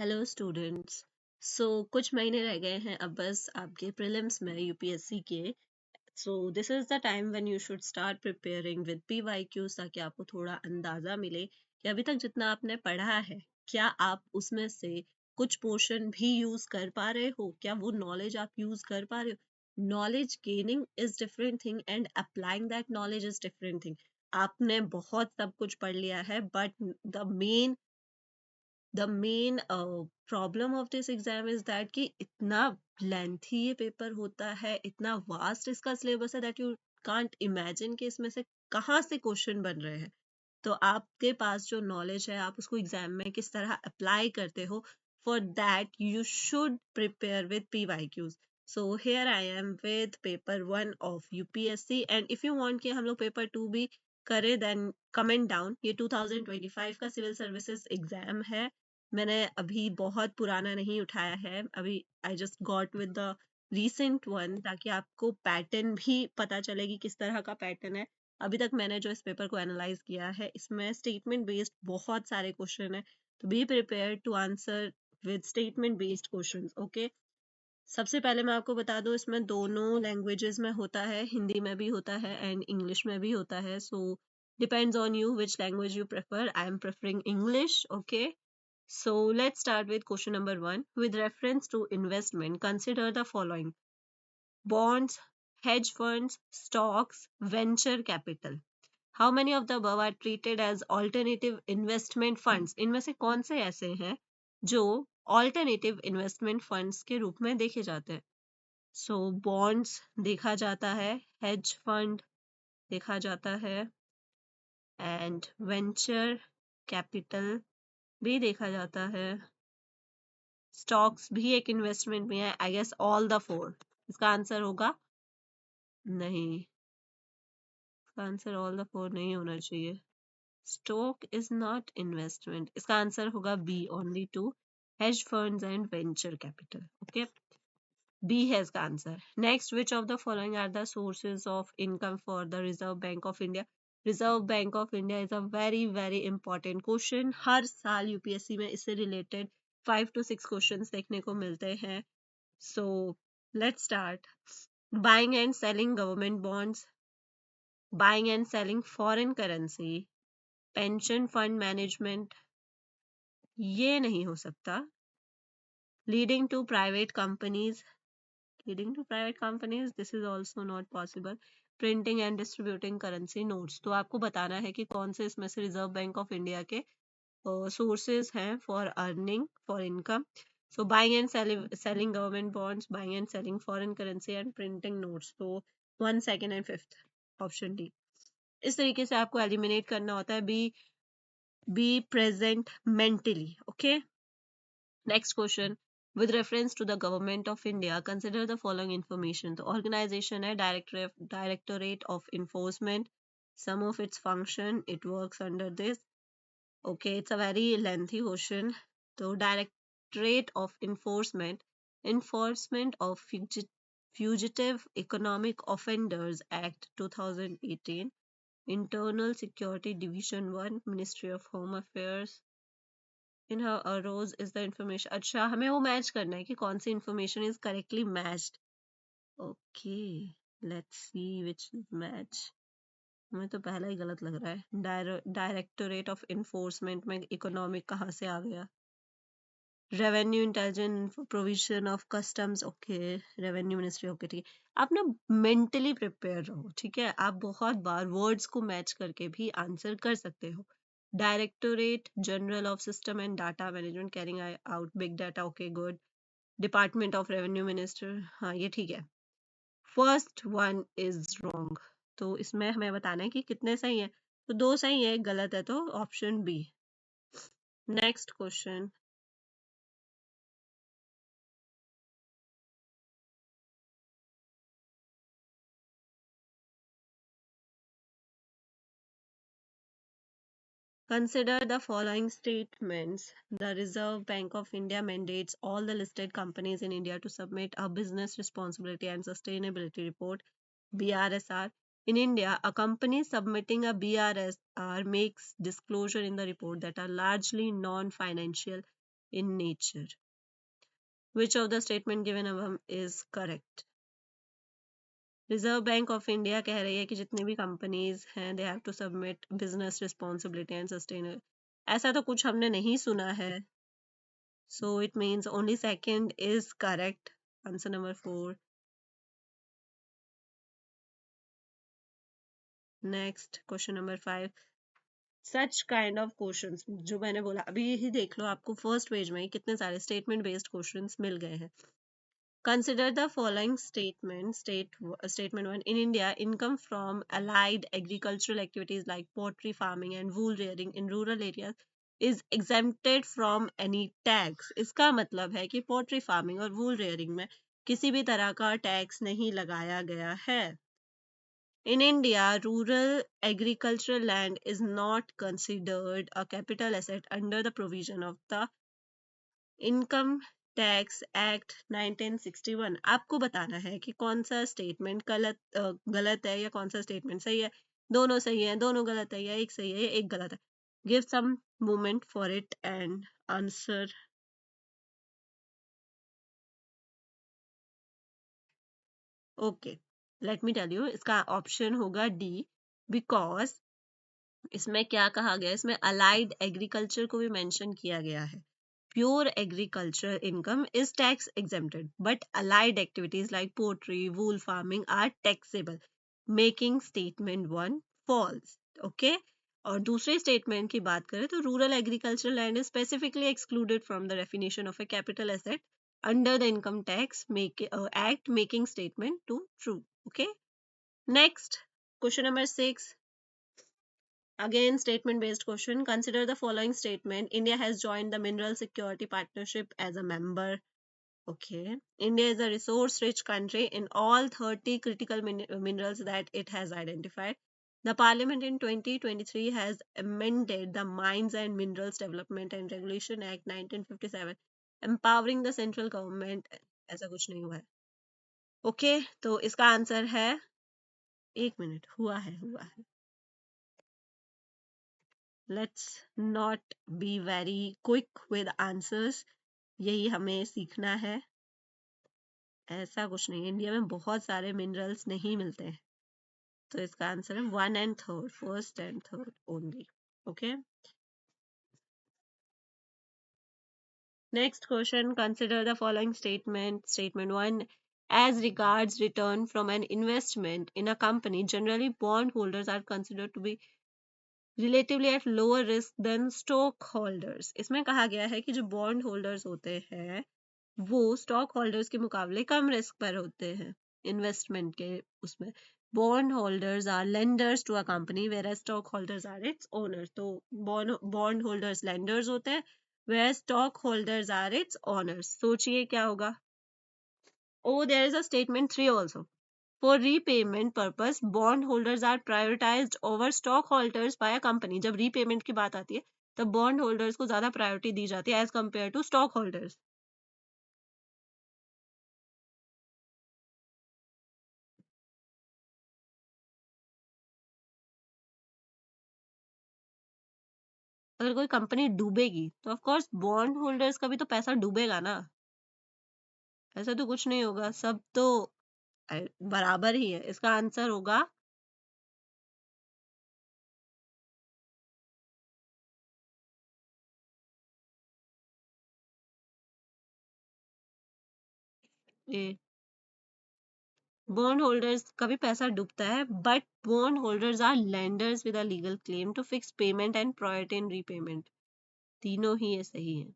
Hello students. कुछ महीने रह गए हैं अब बस आपके प्रीलिम्स में यूपीएससी के। This is the time when you should start preparing with PYQs, ताकि आपको थोड़ा अंदाजा मिले कि अभी तक जितना आपने पढ़ा है क्या आप उसमें से कुछ पोर्शन भी यूज कर पा रहे हो, क्या वो नॉलेज आप यूज कर पा रहे हो। Knowledge gaining is different thing and applying that knowledge is different thing. आपने बहुत सब कुछ पढ़ लिया है but the main problem of this exam is that कि इतना लेंथी ये पेपर होता है, इतना वास्ट इसका सिलेबस है दैट यू कांट इमेजिन कि इसमें से कहाँ से क्वेश्चन बन रहे हैं। तो आपके पास जो नॉलेज है आप उसको एग्जाम में किस तरह अप्लाई करते हो, for that you should prepare with PYQs. So here I am with paper 1 of UPSC, and if you want कि हम लोग पेपर 2 भी करें देन कमेंट डाउन। ये 2025 का सिविल सर्विसेज एग्जाम है। मैंने अभी बहुत पुराना नहीं उठाया है, अभी I just got with the recent one, ताकि आपको पैटर्न भी पता चले कि किस तरह का पैटर्न है। अभी तक मैंने जो इस पेपर को एनालाइज किया है इसमें स्टेटमेंट बेस्ड बहुत सारे क्वेश्चन है, तो be prepare to answer with statement based questions. Okay, सबसे पहले मैं आपको बता दूं इसमें दोनों लैंग्वेजेस में होता है, हिंदी में भी होता है एंड इंग्लिश में भी होता है। So depends on you which language you prefer. I am preferring English. Okay, so let's start with question number 1. With reference to investment, consider the following: bonds, hedge funds, stocks, venture capital. How many of the above are treated as alternative investment funds? इनमें से कौन से ऐसे हैं जो alternative investment funds के रूप में देखे जाते हैं? So bonds देखा जाता है, hedge fund देखा जाता है, and venture capital भी देखा जाता है, स्टॉक्स भी एक इन्वेस्टमेंट में है। I guess all the four. इसका आंसर होगा नहीं, इसका आंसर ऑल द फोर नहीं होना चाहिए। Stock is not investment. इसका आंसर होगा B, only two, hedge funds and venture capital. Okay, B है इसका answer. Next, which of the following are the sources of income for the Reserve bank of India? Reserve bank of India is a very very important question. हर साल UPSC में इससे related 5 to 6 questions देखने को मिलते हैं। So let's start. Buying and selling government bonds, buying and selling foreign currency, pension fund management, ये नहीं हो सकता। Leading to private companies, this is also not possible. Printing and distributing currency notes. तो आपको बताना है कि कौन से इसमें से रिजर्व बैंक ऑफ इंडिया के sources हैं for earning, for income. So buying and selling government bonds, buying and selling foreign currency and printing notes. So 1, 2 and 5th option D. इस तरीके से आपको एलिमिनेट करना होता है। be present mentally. Okay, next question. With reference to the government of India, consider the following information. The organization है Directorate of Enforcement. Some of its function, it works under this. Okay, it's a very lengthy question. So Directorate of Enforcement, Enforcement of Fugitive Economic Offenders Act 2018, Internal Security Division 1, Ministry of Home Affairs. In her arose is the information. अच्छा, हमें वो match करना है कि कौन सी information is correctly matched. Okay, let's see which is match. हमें तो पहला ही गलत लग रहा है। डायरेक्टोरेट ऑफ इन्फोर्समेंट में इकोनॉमिक कहाँ से आ गया? Revenue intelligence provision of customs. Okay, revenue ministry. Okay, ठीक है। आप ना मेंटली प्रिपेयर रहो, ठीक है। आप बहुत बार वर्ड्स को मैच करके भी आंसर कर सकते हो। Directorate general of system and data management carrying out big data. Okay, good. Department of revenue minister, हाँ ये ठीक है। फर्स्ट वन इज रॉन्ग, तो इसमें हमें बताना है कि कितने सही है। तो 2 सही है, एक गलत है, तो option B. Next question. Consider the following statements. The Reserve Bank of India mandates all the listed companies in India to submit a business responsibility and sustainability report, BRSR. In India, a company submitting a BRSR makes disclosure in the report that are largely non-financial. in nature. Which of the statement given above is correct? Reserve bank of India कह रही है कि जितनी भी companies हैं they have to submit business responsibility and sustainable. ऐसा तो कुछ हमने नहीं सुना है, so it means only second is correct. Answer number 4। Next question number 5। Such kind of questions जो मैंने बोला अभी ही देख लो, आपको फर्स्ट पेज में ही कितने सारे स्टेटमेंट बेस्ड क्वेश्चंस मिल गए हैं। Consider the following statement. Statement 1. In India, income from allied agricultural activities like poultry farming and wool rearing in rural areas is exempted from any tax. इसका मतलब है कि poultry farming और वूल rearing में किसी भी तरह का टैक्स नहीं लगाया गया है। In India, rural agricultural land is not considered a capital asset under the provision of the income tax act 1961। आपको बताना है कि कौन सा स्टेटमेंट गलत है या कौन सा स्टेटमेंट सही है। दोनों सही है, दोनों गलत है, या एक सही है या एक गलत है। Give some moment for it and answer. Okay, let me tell you, इसका ऑप्शन होगा डी, बिकॉज इसमें क्या कहा गया, इसमें अलाइड एग्रीकल्चर को भी मेंशन किया गया है। Pure agricultural income is tax exempted, but allied activities like poultry, wool farming are taxable, making statement 1 false. Okay? और दूसरे स्टेटमेंट की बात करें तो rural agricultural land is specifically excluded from the definition of A capital asset under the income tax act, making statement 2 true. Okay, next question number 6। Again, statement-based question. Consider the following statement. India has joined the Mineral Security Partnership as a member. Okay. India is a resource-rich country in all 30 critical minerals that it has identified. The Parliament in 2023 has amended the Mines and Minerals Development and Regulation Act 1957, empowering the central government. ऐसा कुछ नहीं हुआ है। Okay, तो इसका answer है, एक minute, हुआ है। Let's not be very quick with answers, यही हमें सीखना है। ऐसा कुछ नहीं है, इंडिया में बहुत सारे मिनरल्स नहीं मिलते हैं, तो इसका आंसर है 1 and 3, first and third only. Okay, next question. Consider the following statement. Statement 1, as regards return from an investment in a company, generally bond holders are considered to be relatively at lower risk than stock holders. इसमें कहा गया है कि जो bond holders होते हैं वो stock holders के मुकाबले कम रिस्क पर होते हैं इन्वेस्टमेंट के उसमें। Bond holders are lenders to a company whereas stock holders are its owners. तो बॉन्ड होल्डर्स लेंडर्स होते हैं, where stock holders are its owners. सोचिए क्या होगा। Oh, there is a statement 3 also. For repayment purpose, bond holders are prioritized over stockholders by a company. जब repayment की बात आती है तब बॉन्ड होल्डर्स को ज्यादा प्रायोरिटी दी जाती है as compare to stock holders. अगर कोई कंपनी डूबेगी तो ऑफ कोर्स बॉन्ड होल्डर्स का भी तो पैसा डूबेगा ना। ऐसा तो कुछ नहीं होगा, सब तो बराबर ही है। इसका आंसर होगा ए, बॉन्ड होल्डर्स का भी पैसा डूबता है, but bond holders are lenders with a legal claim to fix payment and priority in repayment. तीनों ही ये सही है।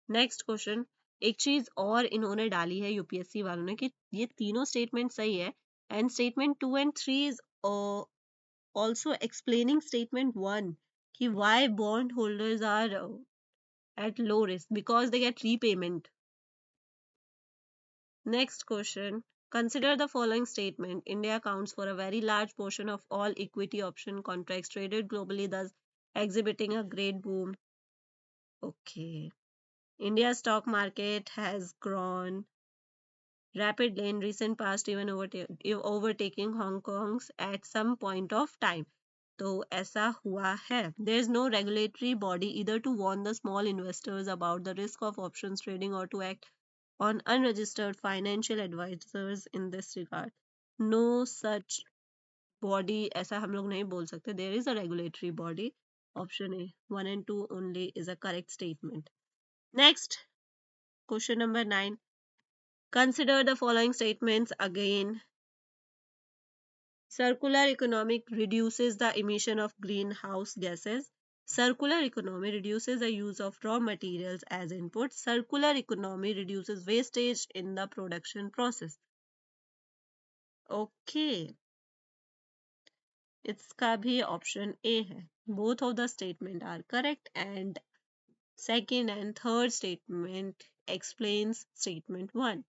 Next question. एक चीज और इन्होंने डाली है यूपीएससी वालों ने कि ये तीनों स्टेटमेंट सही है, and statement 2 and 3 is also explaining statement 1 कि why bond holders are at low risk because they get repayment. Next question. Consider the following statement. India accounts for a very large portion of all equity option contracts traded globally, thus exhibiting a great boom. Okay. India's stock market has grown rapidly in recent past, even overtaking Hong Kong's at some point of time. तो ऐसा हुआ है. There is no regulatory body either to warn the small investors about the risk of options trading or to act on unregistered financial advisors in this regard. No such body, ऐसा हम लोग नहीं बोल सकते. There is a regulatory body. Option A, 1 and 2 only is a correct statement. Next, question number 9. Consider the following statements again. Circular economy reduces the emission of greenhouse gases. Circular economy reduces the use of raw materials as input. Circular economy reduces wastage in the production process. Okay, इसका भी option A है. Both of the statement are correct and second and third statement explains statement 1.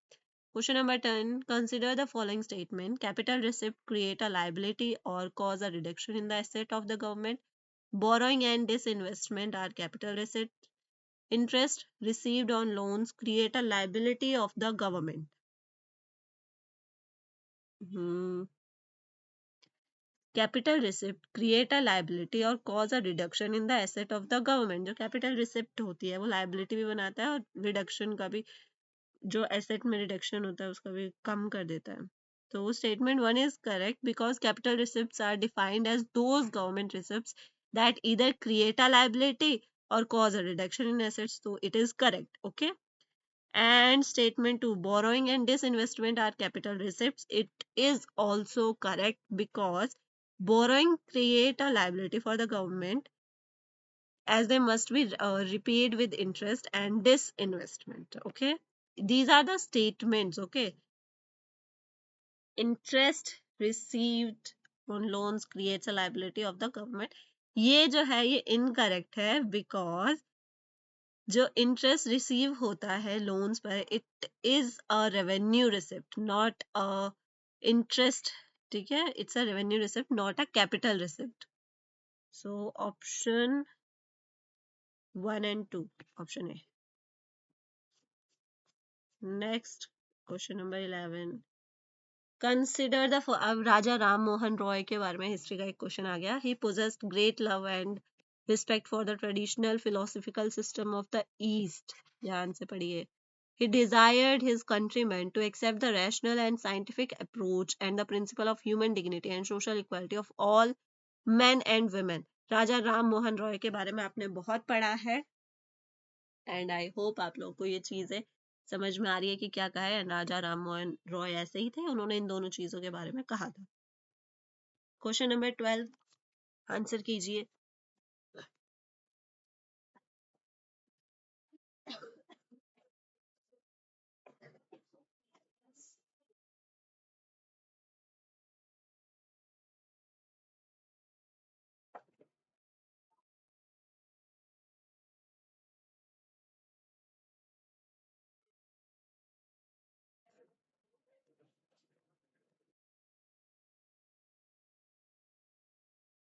Question number 10. Consider the following statement. Capital receipt create a liability or cause a reduction in the asset of the government. Borrowing and disinvestment are capital receipt. Interest received on loans create a liability of the government. Capital receipt create a liability और cause a reduction in the asset of the government. जो capital receipt होती है वो liability भी बनाता है और reduction का भी, जो asset में reduction होता है उसका भी कम कर देता है. So statement 1 is correct because capital receipts are defined as those government receipts that either create a liability or cause a reduction in assets. So it is correct. Okay. And statement 2, borrowing and disinvestment are capital receipts. It is also correct because borrowing create a liability for the government as they must be repaid with interest and disinvestment. Okay, these are the statements. Okay, interest received on loans creates a liability of the government. ये जो है ये incorrect है because जो interest receive होता है loans पर it is a revenue receipt not a interest. ठीक है, it's a revenue receipt not a capital receipt. So option 1 and 2, option A. Next, question number 11. Consider the, अब राजा राम मोहन रॉय के बारे में हिस्ट्री का एक क्वेश्चन आ गया. He possessed great love and respect for the traditional philosophical system of the East. ध्यान से पढ़िए. He desired his countrymen to accept the rational and scientific approach and the principle of human dignity and social equality of all men and women. राजा राम मोहन रॉय के बारे में आपने बहुत पढ़ा है एंड आई होप आप लोगों को ये चीजें समझ में आ रही है कि क्या कहा है. राजा राम मोहन रॉय ऐसे ही थे, उन्होंने इन दोनों चीजों के बारे में कहा था. क्वेश्चन नंबर 12, आंसर कीजिए.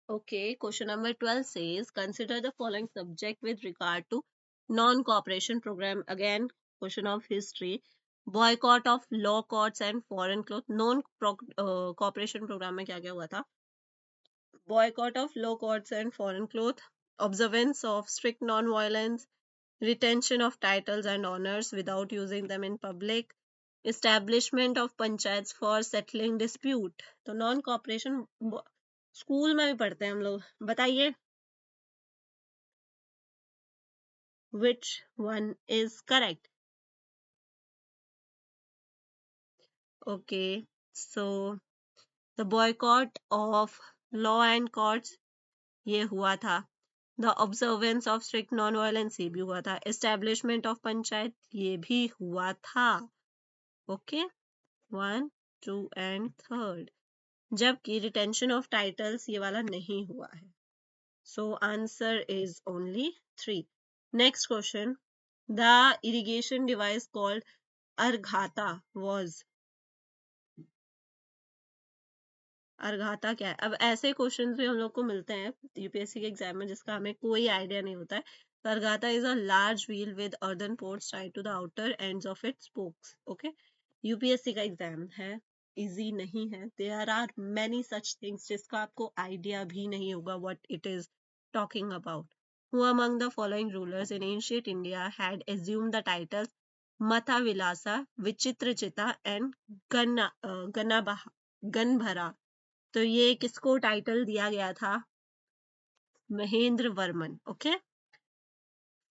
Okay, question number 12 says, consider the following subject with regard to non-cooperation program. Again, question of history. Boycott of law courts and foreign clothes. Non-cooperation program में क्या क्या हुआ था? Boycott of law courts and foreign clothes, observance of strict non-violence, retention of titles and honors without using them in public, establishment of panchayats for settling dispute. तो non cooperation school में भी पढ़ते हैं हम लोग. बताइए which one is correct. Okay, so the boycott of law and courts ये हुआ था. The observance of strict non-violence ये भी हुआ था. Establishment of panchayat ये भी हुआ था. Okay, 1, 2 and 3rd. जबकि retention of titles ये वाला नहीं हुआ है. So answer is only 3. Next question. The irrigation device called Arghata was. अर्घाता क्या है? अब ऐसे क्वेश्चंस भी हम लोग को मिलते हैं यूपीएससी के एग्जाम में जिसका हमें कोई आइडिया नहीं होता है. तो अर्घाता is a large wheel with earthen pots tied to the outer ends of its spokes. Okay, UPSC का एग्जाम है. इजी नहीं है. There are many such things जिसका आपको आइडिया भी नहीं होगा what it is talking about. Who among the following rulers in ancient India had assumed the titles Matha Vilasa, Vichitrachita and Ganbhara? तो ये किसको टाइटल दिया गया था? Mahendra Varman. Okay.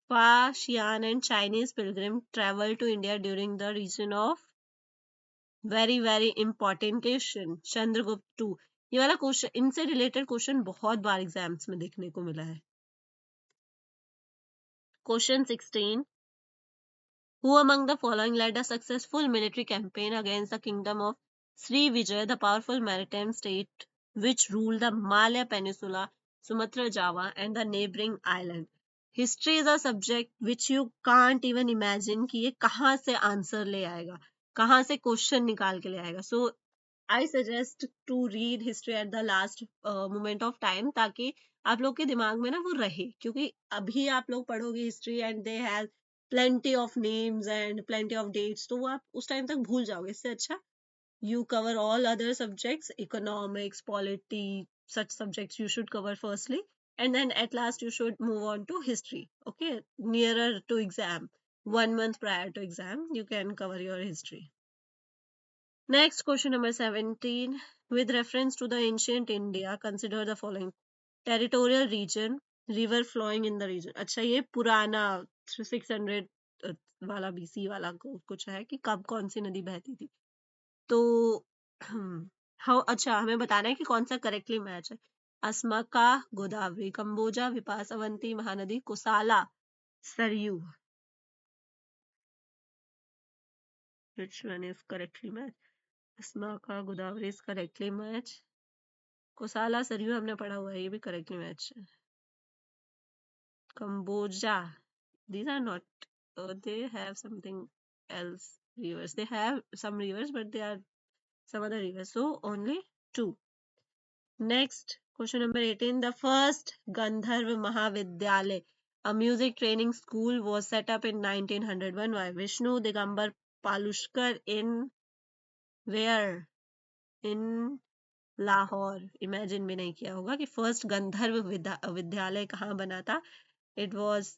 Fa Xian and Chinese pilgrim traveled to India during the region of very important question Chandragupta two. ये वाला question, इनसे related question बहुत बार एग्जाम्स में देखने को मिला है. Question 16. Who among the following led a successful military campaign against the kingdom of Sri Vijay, the powerful maritime state which ruled the Malaya Peninsula, Sumatra, Java, and the neighboring island? History is a subject which you can't even imagine कि ये कहाँ से answer ले आएगा, कहाँ से question निकाल के ले आएगा. So I suggest to read history at the last moment of time, ताकि आप लोग के दिमाग में ना वो रहे, क्योंकि अभी आप लोग पढ़ोगे history and they have plenty of names and plenty of dates, तो वो आप उस टाइम तक भूल जाओगे. इससे अच्छा you cover all other subjects, economics, polity, such subjects you should cover firstly, and then at last you should move on to history. Okay, nearer to exam, 1 month prior to exam, you can cover your history. Next, question number 17. With reference to the ancient India, consider the following. Territorial region, river flowing in the region. अच्छा, ये पुराना 600 वाला BC वाला कुछ है कि कब कौन सी नदी बहती थी. तो हाँ, अच्छा हमें बताना है कि कौन सा करेक्टली मैच है. अस्मका, Godavari, Kamboja, Vipas, Avanti, Mahanadi, Kosala, Saryu. Which one is correctly matched? अस्मका, Godavari is correctly matched. कोसाला, Saryu हमने पढ़ा हुआ है, ये भी करेक्टली मैच है. Kamboja, these are not, they have something else rivers. They have some rivers, but they are some other rivers. So only two. Next, question number 18. The first Gandharva Mahavidyalay, a music training school, was set up in 1901 by Vishnu Digambar Palushkar in where? In Lahore. Imagine भी नहीं किया होगा कि first गंधर्व विद्यालय कहाँ बना था. It was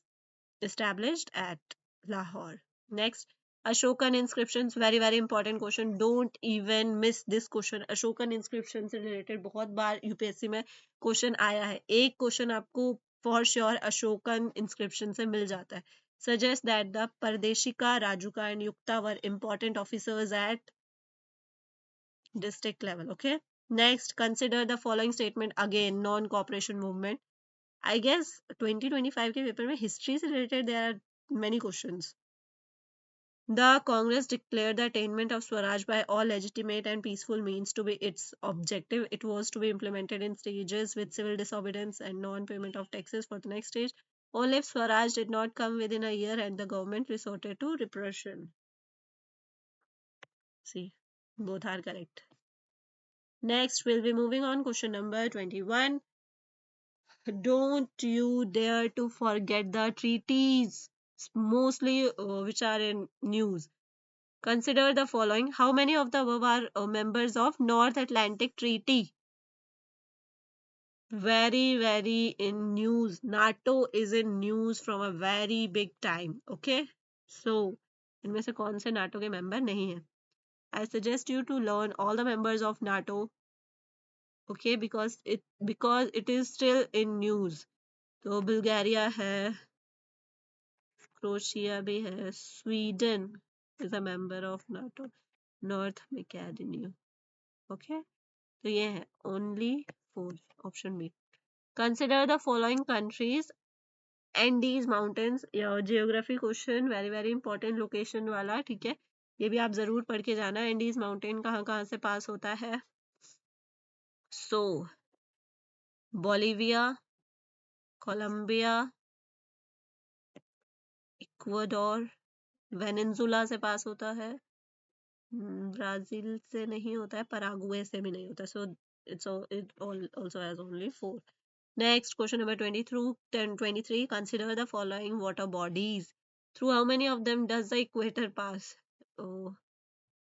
established at Lahore. Next, Ashokan inscriptions, very important question. Don't even miss this question. Ashokan inscription से related बहुत बार यूपीएससी में क्वेश्चन आया है. एक क्वेश्चन आपको for sure Ashokan inscription से मिल जाता है. Suggest that the Pardeshika, Rajuka and Yukta were important officers at district level. Okay. Next, consider the following statement again, non-cooperation movement. I guess 2025 के paper में history से related there are many questions. The Congress declared the attainment of Swaraj by all legitimate and peaceful means to be its objective. It was to be implemented in stages with civil disobedience and non-payment of taxes for the next stage. Only if Swaraj did not come within a year and the government resorted to repression. See, both are correct. Next, we'll be moving on. Question number 21. Don't you dare to forget the treaties, mostly which are in news. Consider the following. How many of the above are members of North Atlantic Treaty? Very in news. NATO is in news from a very big time. Okay? So, इनमें से कौन से NATO के member नहीं है? I suggest you to learn all the members of NATO. Okay? Because it is still in news. तो Bulgaria है, Croatia भी है, Sweden is a member of NATO, North Macedonia. Okay, तो ये है only 4, option B. Consider the following countries. Andes mountains, geography question, very important location वाला. ठीक है, ये भी आप जरूर पढ़ के जाना. एंडीज माउंटेन कहाँ से पास होता है. सो बोलिविया, कोलंबिया, इक्वाडोर, वेनेजुला से पास होता है. ब्राजील से नहीं होता है, पराग्वे से भी नहीं होता. सो it also has only 4. Next, question number 20 through 23. Consider the following water bodies. Through how many of them does the equator pass? Oh,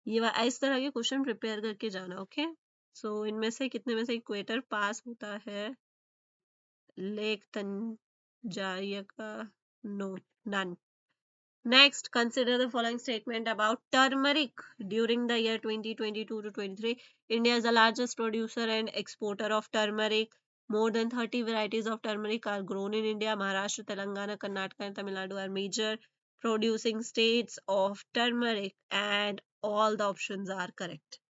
इस तरह के क्वेश्चन प्रिपेयर करके जाना, ओके। सो इनमें से कितने में से इक्वेटर पास होता है? Lake Tanzania, no, none. Next, consider the following statement about turmeric. During the year 2022 to 23, India is the largest producer and exporter of turmeric. More than 30 varieties of turmeric are grown in India. Maharashtra, Telangana, Karnataka, and Tamil Nadu are major producing states of turmeric, and all the options are correct.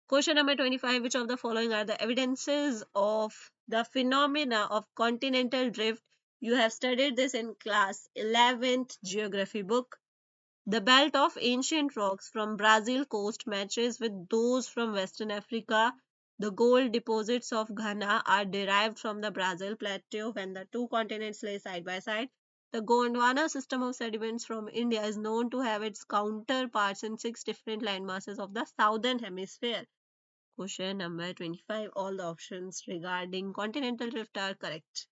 Question number 25. Which of the following are the evidences of the phenomena of continental drift? You have studied this in class 11th geography book. The belt of ancient rocks from Brazil coast matches with those from Western Africa. The gold deposits of Ghana are derived from the Brazil plateau when the two continents lay side by side. The Gondwana system of sediments from India is known to have its counterparts in six different landmasses of the southern hemisphere. Question number 25. All the options regarding continental drift are correct.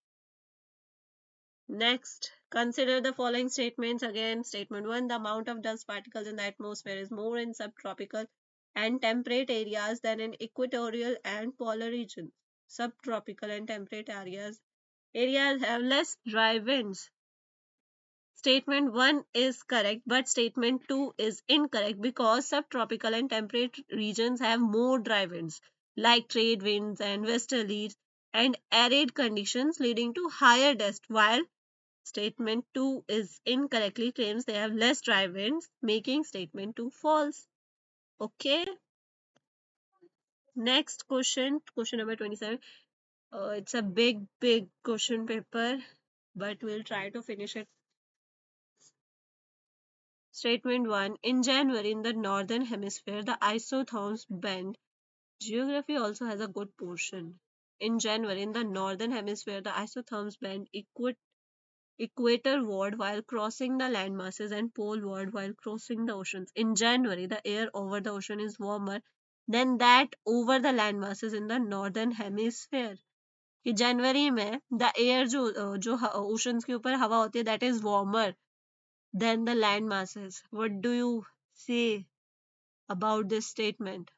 Next, consider the following statements again. Statement 1. The amount of dust particles in the atmosphere is more in subtropical and temperate areas than in equatorial and polar regions. Subtropical and temperate areas have less dry winds. Statement 1 is correct, but statement 2 is incorrect because subtropical and temperate regions have more dry winds, like trade winds and westerlies, and arid conditions leading to higher dust, while statement 2 is incorrectly claims they have less dry winds, making statement 2 false. Okay. Next question, question number 27. It's a big question paper, but we'll try to finish it. Statement 1. In January, in the northern hemisphere, the isotherms bend. Geography also has a good portion. In January, in the northern hemisphere, the isotherms bend equatorward while crossing the landmasses and poleward while crossing the oceans. In January, the air over the ocean is warmer than that over the landmasses in the northern hemisphere. कि जनवरी में the air जो oceans के ऊपर हवा होती है that is warmer than the land masses. What do you say about this statement?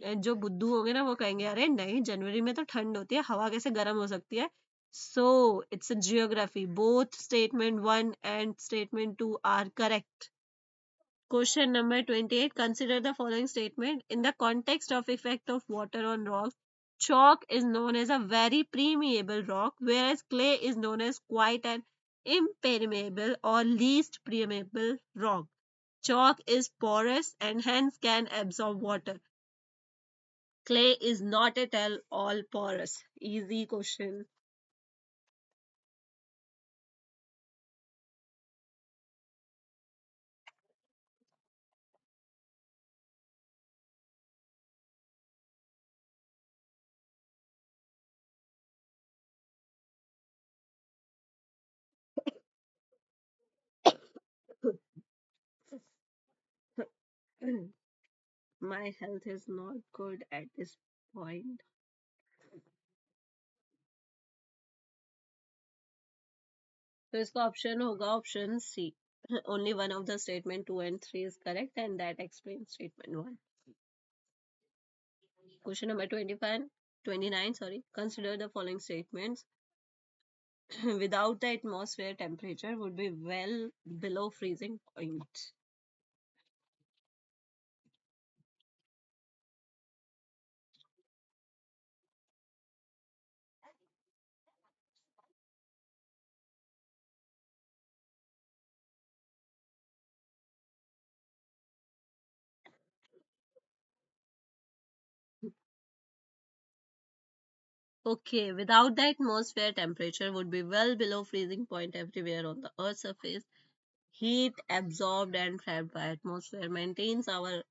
जो बुद्धू होंगे ना वो कहेंगे अरे नहीं जनवरी में तो ठंड होती है हवा कैसे गर्म हो सकती है. So it's a geography. Both statement 1 and statement 2 are correct. Question number 28. Consider the following statement. In the context of effect of water on rocks, chalk is known as a very permeable rock, whereas clay is known as quite an impermeable or least permeable rock. Chalk is porous and hence can absorb water. Clay is not at all porous. Easy question. My health is not good at this point. तो इसका option होगा option C. Only one of the statement 2 and 3 is correct, and that explains statement 1. Question number 25, 29, sorry. Consider the following statements. Without the atmosphere, temperature would be well below freezing point. Okay, without the atmosphere, temperature would be well below freezing point everywhere on the Earth's surface. Heat absorbed and trapped by atmosphere maintains our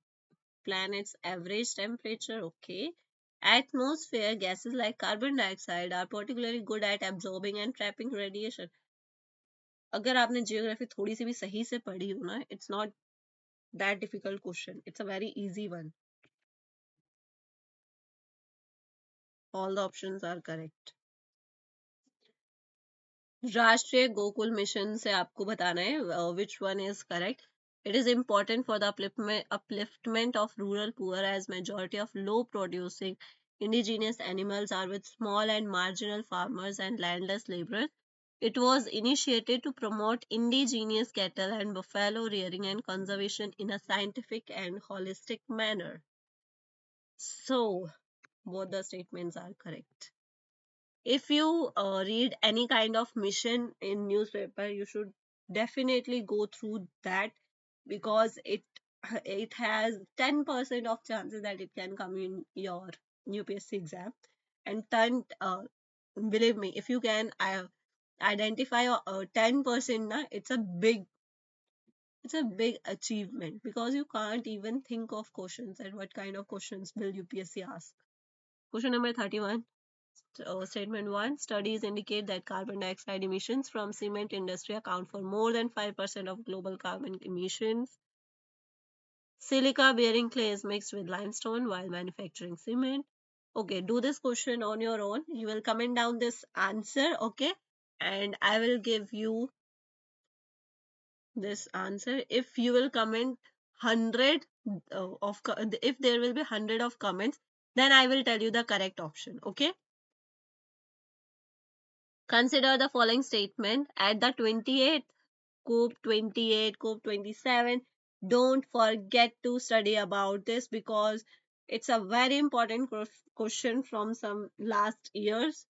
planet's average temperature. Okay. Atmosphere gases like carbon dioxide are particularly good at absorbing and trapping radiation. अगर आपने geography थोड़ी सी भी सही से पढ़ी हो ना, it's not that difficult question. It's a very easy one. All the options are correct. राष्ट्रीय गोकुल मिशन से आपको बताना है which one is correct. It is important for the upliftment of rural poor, as majority of low producing indigenous animals are with small and marginal farmers and landless laborers. It was initiated to promote indigenous cattle and buffalo rearing and conservation in a scientific and holistic manner. So, both the statements are correct. If you read any kind of mission in newspaper, you should definitely go through that, because it has 10% of chances that it can come in your UPSC exam. And 10, believe me, if you can identify 10%, na, it's a big achievement, because you can't even think of questions and what kind of questions will UPSC ask. Question number 31. Statement 1. Studies indicate that carbon dioxide emissions from cement industry account for more than 5% of global carbon emissions. Silica bearing clay is mixed with limestone while manufacturing cement. Okay, do this question on your own. You will comment down this answer, okay? And I will give you this answer. If you will comment 100 if there will be 100 of comments, then I will tell you the correct option, okay? Consider the following statement at the 28th COP28, COP27. Don't forget to study about this, because it's a very important question from some last years.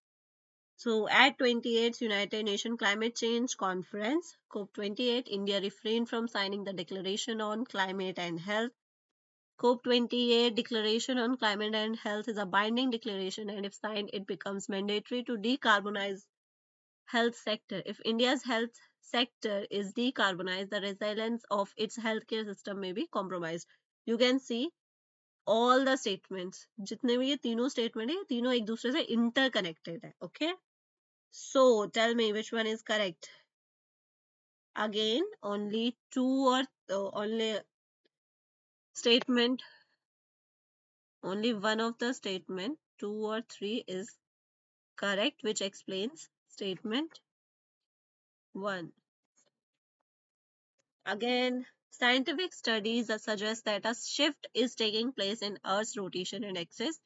So at 28th United Nations Climate Change Conference, COP28, India refrained from signing the Declaration on Climate and Health. COP28 Declaration on Climate and Health is a binding declaration, and if signed, it becomes mandatory to decarbonize health sector. If India's health sector is decarbonized, the resilience of its healthcare system may be compromised. You can see all the statements. जितने भी ये तीनों statement है, तीनों एक दूसरे से interconnected है. Okay? So tell me which one is correct. Again, only two or only statement, only one of the statement, two or three is correct, which explains statement one. Again, scientific studies suggest that a shift is taking place in Earth's rotation and axis.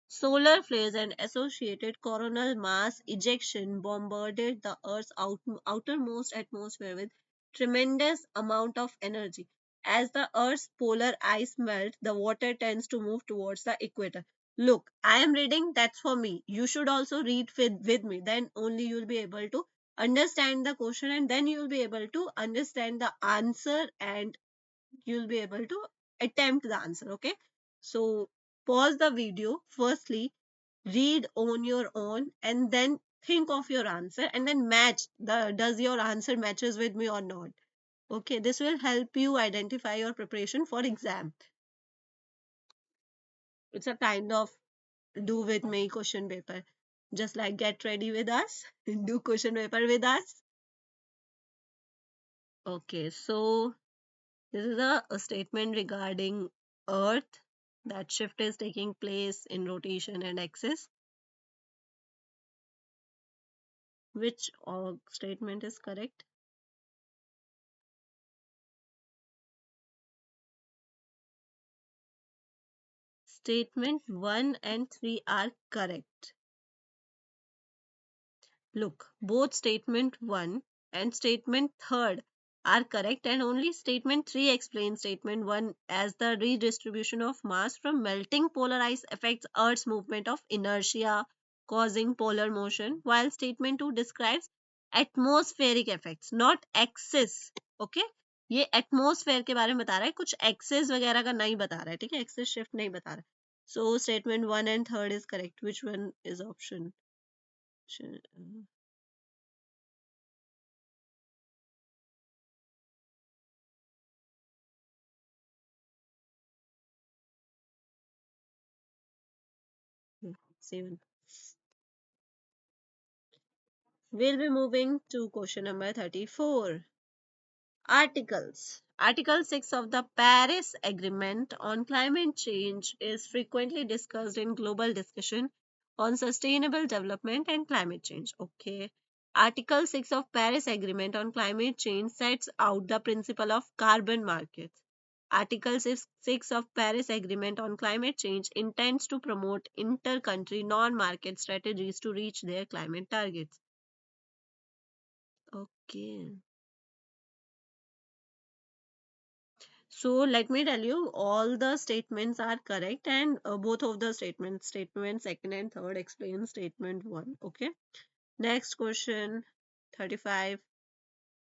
Solar flares and associated coronal mass ejection bombarded the Earth's outermost atmosphere with tremendous amount of energy. As the Earth's polar ice melts, the water tends to move towards the equator. Look, I am reading, that's for me. You should also read with me. Then only you'll be able to understand the question, and then you'll be able to understand the answer, and you'll be able to attempt the answer. Okay, so pause the video, firstly read on your own, and then think of your answer, and then match the does your answer matches with me or not. Okay, this will help you identify your preparation for exam. It's a kind of do with me question paper, just like get ready with us, do question paper with us. Okay, so this is a statement regarding Earth, that shift is taking place in rotation and axis. Which statement is correct? Statement 1 and 3 are correct. Look, both statement 1 and statement 3 are correct, and only statement 3 explains statement 1 as the redistribution of mass from melting polar ice affects Earth's movement of inertia, causing polar motion, while statement 2 describes atmospheric effects, not axis. Okay, ये atmosphere के बारे में बता रहा है, कुछ access वगैरह का नहीं बता रहा है, ठीक है, एक्सेस शिफ्ट नहीं बता रहा है. So statement 1 and 3 is correct. Which one is option? Seven. We'll be moving to question number 34. Articles. Article 6 of the Paris Agreement on Climate Change is frequently discussed in global discussion on sustainable development and climate change. Okay. Article 6 of Paris Agreement on Climate Change sets out the principle of carbon markets. Article 6 of Paris Agreement on Climate Change intends to promote inter-country non-market strategies to reach their climate targets. Okay. So let me tell you, all the statements are correct, and both of the statements, statement second and third, explain statement one. Okay. Next question, 35.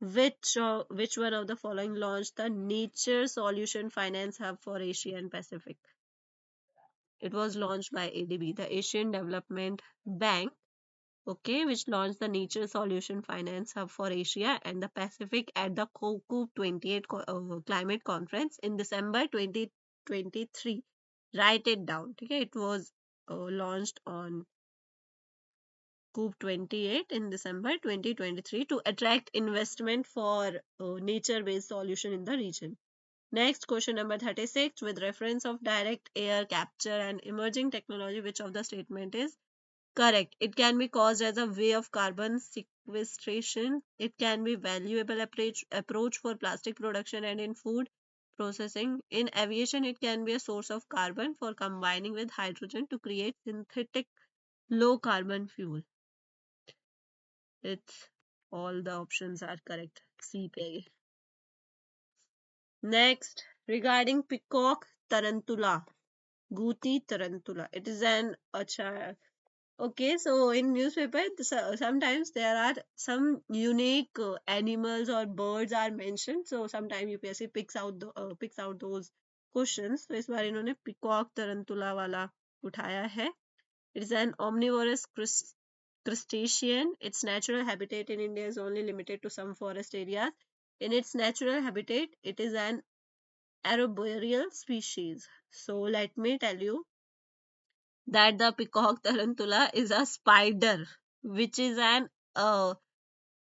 Which one of the following launched the Nature Solution Finance Hub for Asia and Pacific? It was launched by ADB, the Asian Development Bank, okay, which launched the Nature Solution Finance Hub for Asia and the Pacific at the COP28 climate conference in December 2023. Write it down. Okay, it was launched on COP28 in December 2023 to attract investment for nature-based solution in the region. Next, question number 36. With reference of direct air capture and emerging technology, which of the statement is correct? It can be caused as a way of carbon sequestration. It can be valuable approach for plastic production and in food processing. In aviation, it can be a source of carbon for combining with hydrogen to create synthetic low carbon fuel. It's all the options are correct. C page. Next, regarding peacock tarantula, Guti tarantula. It is an acha. Okay, so in newspaper, sometimes there are some unique animals or birds are mentioned. So sometimes UPSC picks out those questions. तो इस बार इन्होंने peacock tarantula वाला उठाया है. It is an omnivorous crustacean. Its natural habitat in India is only limited to some forest areas. In its natural habitat, it is an arboreal species. So let me tell you that the peacock tarantula is a spider, which is an uh,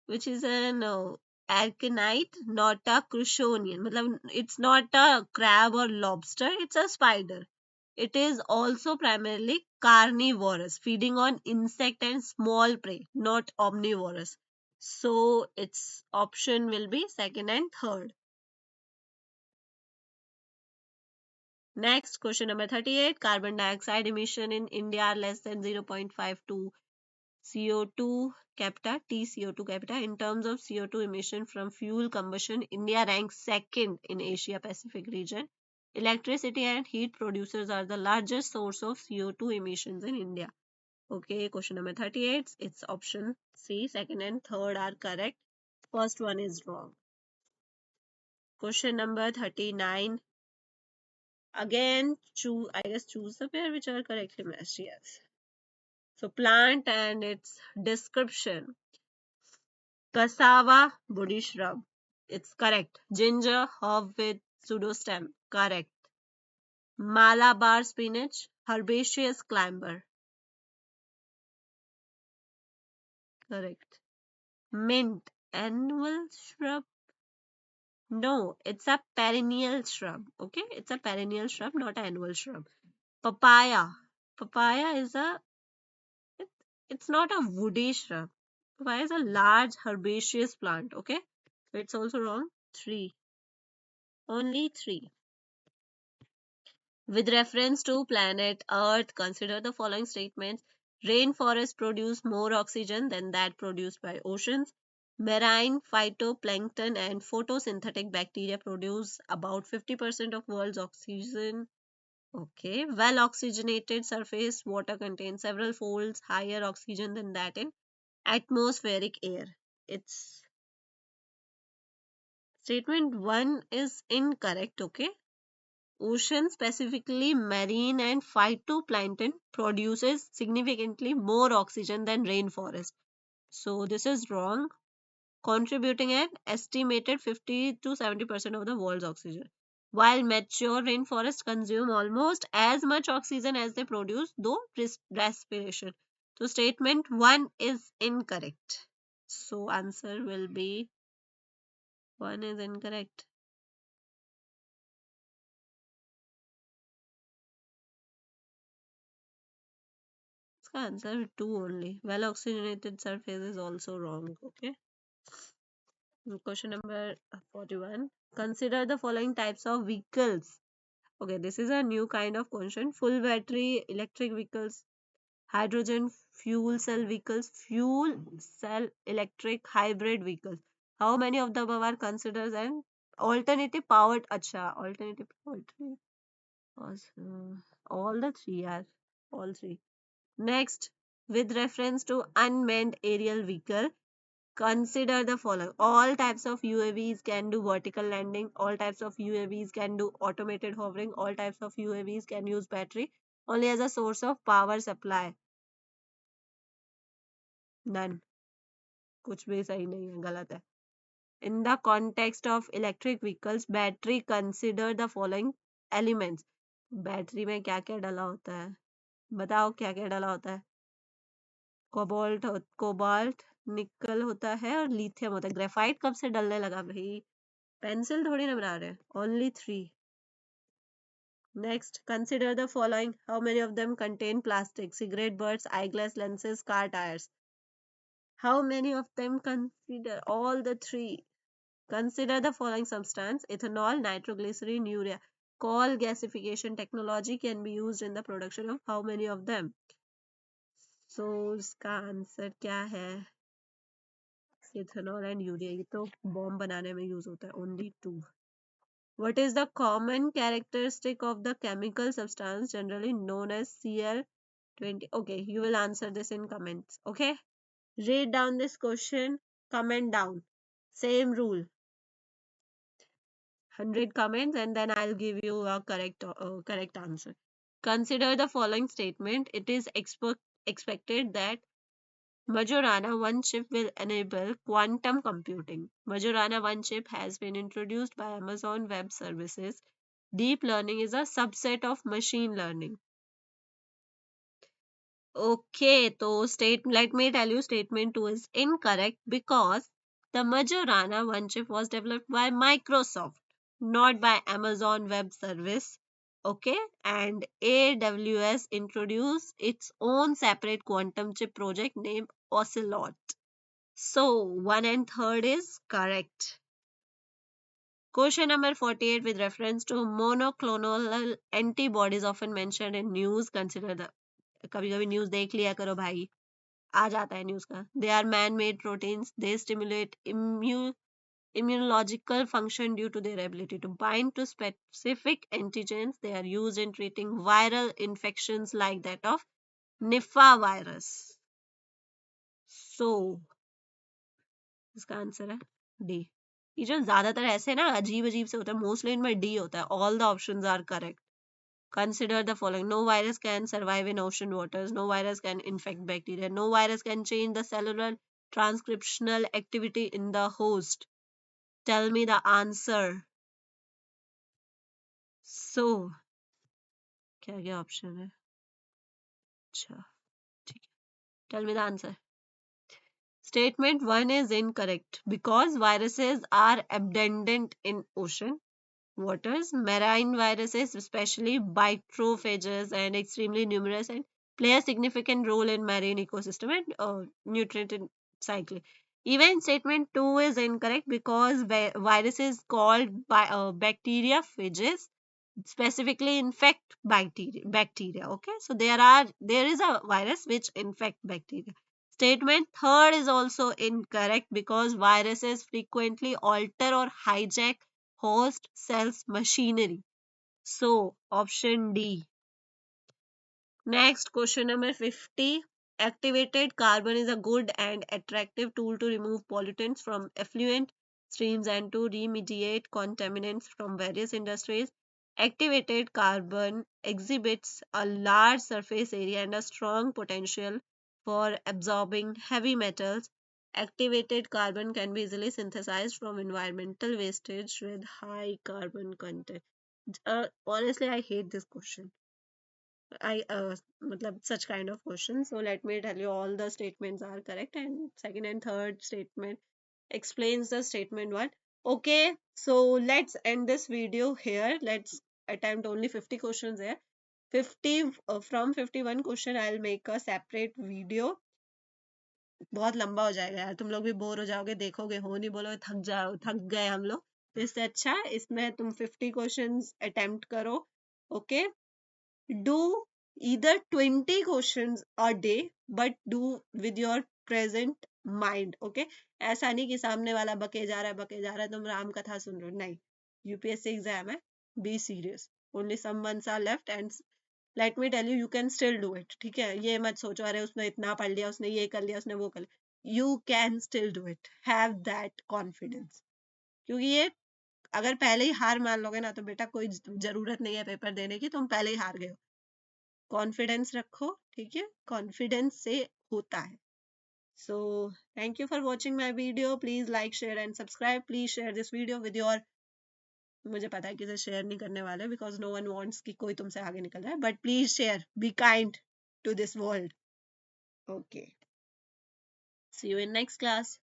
arcanite, not a crustacean. मतलब it's not a crab or lobster. It's a spider. It is also primarily carnivorous, feeding on insect and small prey, not omnivorous. So its option will be second and third. Next, question number 38. Carbon dioxide emission in India are less than 0.52 CO2 capita, TCO2 capita. In terms of CO2 emission from fuel combustion, India ranks second in Asia Pacific region. Electricity and heat producers are the largest source of CO2 emissions in India. Okay, question number 38. It's option C. Second and third are correct. First one is wrong. Question number 39. Again, choose the pair which are correctly matched. Yes. So plant and its description. Cassava, woody shrub. It's correct. Ginger, herb with pseudostem. Correct. Malabar spinach, herbaceous climber. Correct. Mint, annual shrub. No, it's a perennial shrub. Okay, it's a perennial shrub, not an annual shrub. Papaya. Papaya is it, it's not a woody shrub. Papaya is a large herbaceous plant. Okay, so it's also wrong. Three. Only three. With reference to planet Earth, consider the following statements. Rainforests produce more oxygen than that produced by oceans. Marine phytoplankton and photosynthetic bacteria produce about 50% of world's oxygen. Okay. Well oxygenated surface water contains several folds higher oxygen than that in atmospheric air. It's statement 1 is incorrect. Okay. Ocean, specifically marine and phytoplankton, produces significantly more oxygen than rainforest. So this is wrong, contributing an estimated 50 to 70% of the world's oxygen. While mature rainforests consume almost as much oxygen as they produce, though respiration. So statement 1 is incorrect. So answer will be 1 is incorrect. इसका answer 2 only. Well oxygenated surface is also wrong. Okay. Question number 41. Consider the following types of vehicles. Okay, this is a new kind of question. Full battery electric vehicles, hydrogen fuel cell vehicles, fuel cell electric hybrid vehicles. How many of the above are considered an alternative powered? Acha, alternative powered. All the three are all three. Next, with reference to unmanned aerial vehicle, consider the following. All types of UAVs can do vertical landing. All types of UAVs can do automated hovering. All types of UAVs can use battery only as a source of power supply. None. कुछ भी सही नहीं है, गलत है. In the context of electric vehicles, battery consider the following elements. Battery में क्या क्या डला होता है? बताओ क्या क्या डला होता है? कोबाल्ट निकल होता है और लिथियम होता है. ग्रेफाइट कब से डलने लगा भाई? पेंसिल थोड़ी ना बना रहे हैं. Only 3. Next, consider the following. How many of them contain plastic? Cigarette butts, eyeglass lenses, car tires. How many of them consider? All the 3. Consider the following substance: ethanol, nitroglycerin, urea. Coal gasification technology can be used in the production of how many of them? So इसका answer क्या है? Ethanol and urea. ये तो bomb बनाने में use होता है. Only 2. What is the common characteristic of the chemical substance generally known as Cl20? Okay, you will answer this in comments. Okay, read down this question, comment down. Same rule. 100 comments and then I'll give you a correct answer. Consider the following statement. It is expected that Majorana 1 chip will enable quantum computing. Majorana 1 chip has been introduced by Amazon Web Services. Deep learning is a subset of machine learning. Okay, so let me tell you, statement 2 is incorrect because the Majorana 1 chip was developed by Microsoft, not by Amazon Web Service. Okay, and AWS introduced its own separate quantum chip project named Ocelot. So 1 and 3rd is correct. Question number 48, with reference to monoclonal antibodies often mentioned in news, consider the. कभी कभी news देख लिया करो भाई, आ जाता है news का. They are man-made proteins. They stimulate immunological function due to their ability to bind to specific antigens. They are used in treating viral infections like that of Nipah virus. So इसका answer है D. ये जो ज्यादातर ऐसे ना अजीब अजीब से होता है, मोस्टली इनमें डी होता है. All the options are correct. Consider the following. No virus can survive in ocean waters. No virus can infect bacteria. No virus can change the cellular transcriptional activity in the host. Tell me the answer. So क्या क्या option है? अच्छा ठीक है. Tell me the answer. Statement 1 is incorrect because viruses are abundant in ocean waters. Marine viruses, especially bacteriophages, and extremely numerous and play a significant role in marine ecosystem and nutrient cycle. Even statement 2 is incorrect because viruses called bacteriophages specifically infect bacteria. Okay, so there is a virus which infect bacteria. Statement 3rd is also incorrect because viruses frequently alter or hijack host cells machinery. So option D. Next, question number 50. Activated carbon is a good and attractive tool to remove pollutants from effluent streams and to remediate contaminants from various industries. Activated carbon exhibits a large surface area and a strong potential for absorbing heavy metals. Activated carbon can be easily synthesized from environmental wastage with high carbon content. Honestly, I hate this question. matlab such kind of questions. So let me tell you, all the statements are correct, and second and third statement explains the statement one. Okay, so let's end this video here. Let's attempt only 50 questions here. from 51 question I'll make a separate video. बहुत लंबा हो जाएगा यार, तुम लोग भी bore हो जाओगे, देखोगे हो नहीं, बोलोगे थक गए हम लोग। तो इससे अच्छा इसमें तुम 50 क्वेश्चंस अटेम्प्ट करो। Okay, do either 20 questions a day but do with your present mind. Okay, ऐसा नहीं कि सामने वाला बके जा रहा है, तुम राम कथा सुन रहे हो, नहीं। यूपीएससी एग्जाम है, be serious, only some months are left and let me tell you, you can still do it. ठीक है, ये मत सोचो अरे उसने इतना पढ़ लिया, उसने ये कर लिया, उसने वो कर लिया। You can still do it, have that confidence. क्योंकि ये अगर पहले ही हार मान लोगे ना, तो बेटा कोई जरूरत नहीं है पेपर देने की, तुम पहले ही हार गए हो। कॉन्फिडेंस रखो, ठीक है, कॉन्फिडेंस से होता है। So thank you for watching my video, please like share and subscribe, please share this video with your, मुझे पता है कि इसे शेयर नहीं करने वाले बिकॉज नो वन वांट्स कि कोई तुमसे आगे निकल जाए, but please share, be kind to this world. Okay, see you in next class.